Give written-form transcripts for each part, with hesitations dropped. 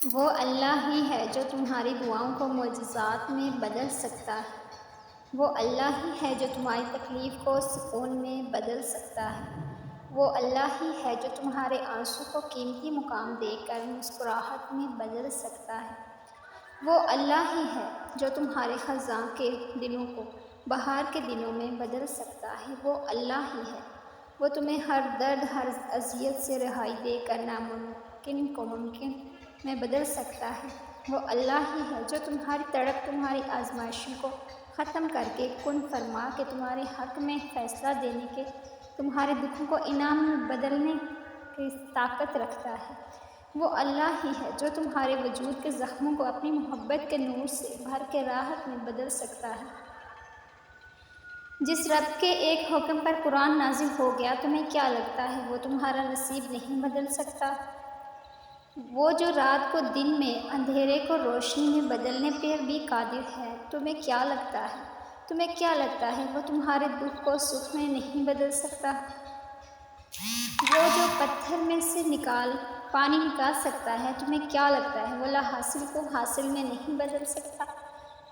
وہ اللہ ہی ہے جو تمہاری دعاؤں کو معجزات میں بدل سکتا ہے۔ وہ اللہ ہی ہے جو تمہاری تکلیف کو سکون میں بدل سکتا ہے۔ وہ اللہ ہی ہے جو تمہارے آنسو کو قیمتی مقام دے کر مسکراہٹ میں بدل سکتا ہے۔ وہ اللہ ہی ہے جو تمہارے خزاں کے دنوں کو بہار کے دنوں میں بدل سکتا ہے۔ وہ اللہ ہی ہے۔ وہ تمہیں ہر درد، ہر اذیت سے رہائی دے کر ناممکن کو ممکن میں بدل سکتا ہے۔ وہ اللہ ہی ہے جو تمہاری تڑپ، تمہاری آزمائشوں کو ختم کر کے کن فرما کے تمہارے حق میں فیصلہ دینے کے، تمہارے دکھوں کو انعام میں بدلنے کی طاقت رکھتا ہے۔ وہ اللہ ہی ہے جو تمہارے وجود کے زخموں کو اپنی محبت کے نور سے بھر کے راحت میں بدل سکتا ہے۔ جس رب کے ایک حکم پر قرآن نازل ہو گیا، تمہیں کیا لگتا ہے وہ تمہارا نصیب نہیں بدل سکتا؟ وہ جو رات کو دن میں، اندھیرے کو روشنی میں بدلنے پر بھی قادر ہے، تمہیں کیا لگتا ہے؟ تمہیں کیا لگتا ہے وہ تمہارے دکھ کو سکھ میں نہیں بدل سکتا؟ وہ جو پتھر میں سے پانی نکال سکتا ہے، تمہیں کیا لگتا ہے وہ لا حاصل کو حاصل میں نہیں بدل سکتا؟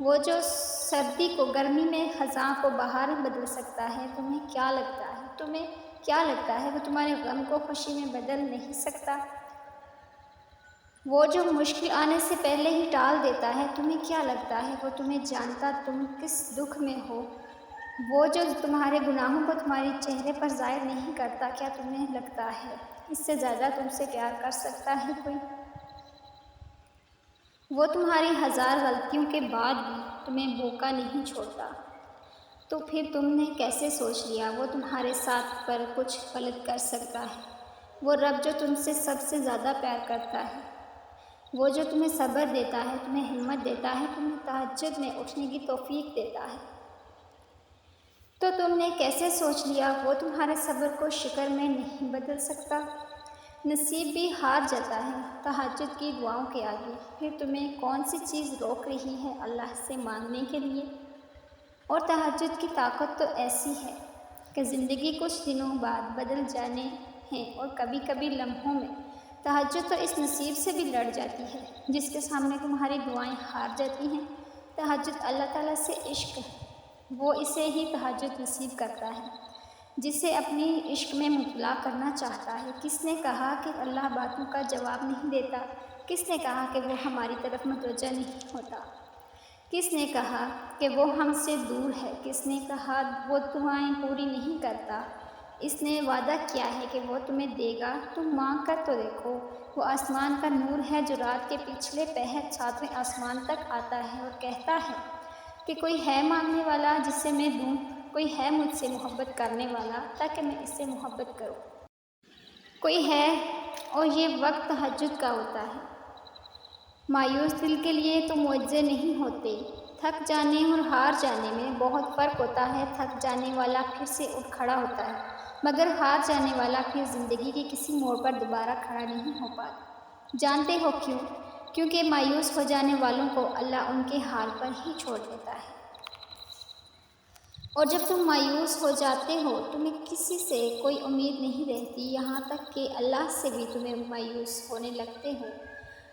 وہ جو سردی کو گرمی میں، خزاں کو بہار میں بدل سکتا ہے، تمہیں کیا لگتا ہے؟ تمہیں کیا لگتا ہے وہ تمہارے غم کو خوشی میں بدل نہیں سکتا؟ وہ جو مشکل آنے سے پہلے ہی ٹال دیتا ہے، تمہیں کیا لگتا ہے وہ تمہیں جانتا تم کس دکھ میں ہو؟ وہ جو تمہارے گناہوں کو تمہارے چہرے پر ظاہر نہیں کرتا، کیا تمہیں لگتا ہے اس سے زیادہ تم سے پیار کر سکتا ہے کوئی؟ وہ تمہاری ہزار غلطیوں کے بعد بھی تمہیں بھوکا نہیں چھوڑتا، تو پھر تم نے کیسے سوچ لیا وہ تمہارے ساتھ پر کچھ غلط کر سکتا ہے؟ وہ رب جو تم سے سب سے زیادہ پیار کرتا ہے، وہ جو تمہیں صبر دیتا ہے، تمہیں ہمت دیتا ہے، تمہیں تہجد میں اٹھنے کی توفیق دیتا ہے، تو تم نے کیسے سوچ لیا وہ تمہارے صبر کو شکر میں نہیں بدل سکتا؟ نصیب بھی ہار جاتا ہے تہجد کی دعاؤں کے آگے، پھر تمہیں کون سی چیز روک رہی ہے اللہ سے مانگنے کے لیے؟ اور تہجد کی طاقت تو ایسی ہے کہ زندگی کچھ دنوں بعد بدل جانے ہیں، اور کبھی کبھی لمحوں میں۔ تہجد تو اس نصیب سے بھی لڑ جاتی ہے جس کے سامنے تمہاری دعائیں ہار جاتی ہیں۔ تہجد اللہ تعالیٰ سے عشق ہے، وہ اسے ہی تہجد نصیب کرتا ہے جسے اپنی عشق میں مبتلا کرنا چاہتا ہے۔ کس نے کہا کہ اللہ باتوں کا جواب نہیں دیتا؟ کس نے کہا کہ وہ ہماری طرف متوجہ نہیں ہوتا؟ کس نے کہا کہ وہ ہم سے دور ہے؟ کس نے کہا وہ دعائیں پوری نہیں کرتا؟ اس نے وعدہ کیا ہے کہ وہ تمہیں دے گا، تم مانگ کر تو دیکھو۔ وہ آسمان کا نور ہے جو رات کے پچھلے پہر 7ویں آسمان تک آتا ہے اور کہتا ہے کہ کوئی ہے مانگنے والا جسے میں دوں، کوئی ہے مجھ سے محبت کرنے والا تاکہ میں اس سے محبت کروں۔ کوئی ہے، اور یہ وقت تہجد کا ہوتا ہے۔ مایوس دل کے لیے تو معجزے نہیں ہوتے۔ تھک جانے اور ہار جانے میں بہت فرق ہوتا ہے۔ تھک جانے والا پھر سے اٹھ کھڑا ہوتا ہے، مگر ہار جانے والا پھر زندگی کے کسی موڑ پر دوبارہ کھڑا نہیں ہو پاتا۔ جانتے ہو کیوں؟ کیونکہ مایوس ہو جانے والوں کو اللہ ان کے حال پر ہی چھوڑ دیتا ہے۔ اور جب تم مایوس ہو جاتے ہو، تمہیں کسی سے کوئی امید نہیں رہتی، یہاں تک کہ اللہ سے بھی تمہیں مایوس ہونے لگتے ہو،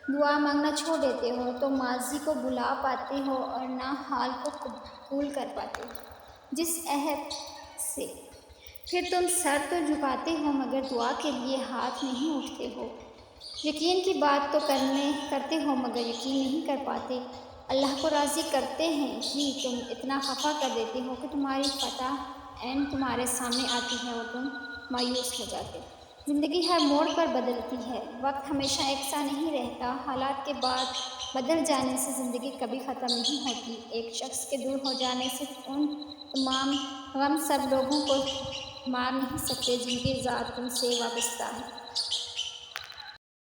دعا مانگنا چھوڑ دیتے ہو، تو ماضی کو بھلا پاتے ہو اور نہ حال کو قبول کر پاتے ہو جس عہد سے۔ پھر تم سر تو جھکاتے ہو مگر دعا کے لیے ہاتھ نہیں اٹھتے ہو۔ یقین کی بات تو کرتے ہو مگر یقین نہیں کر پاتے۔ اللہ کو راضی کرتے ہیں ہی تم اتنا خفا کر دیتے ہو کہ تمہاری فتح عین تمہارے سامنے آتی ہے اور تم مایوس ہو جاتے ہو۔ زندگی ہر موڑ پر بدلتی ہے، وقت ہمیشہ یکساں نہیں رہتا، حالات کے بعد بدل جانے سے زندگی کبھی ختم نہیں ہوتی۔ ایک شخص کے دور ہو جانے سے ان تمام غم سب لوگوں کو مار نہیں سکتے جن کی ذات تم سے وابستہ ہے۔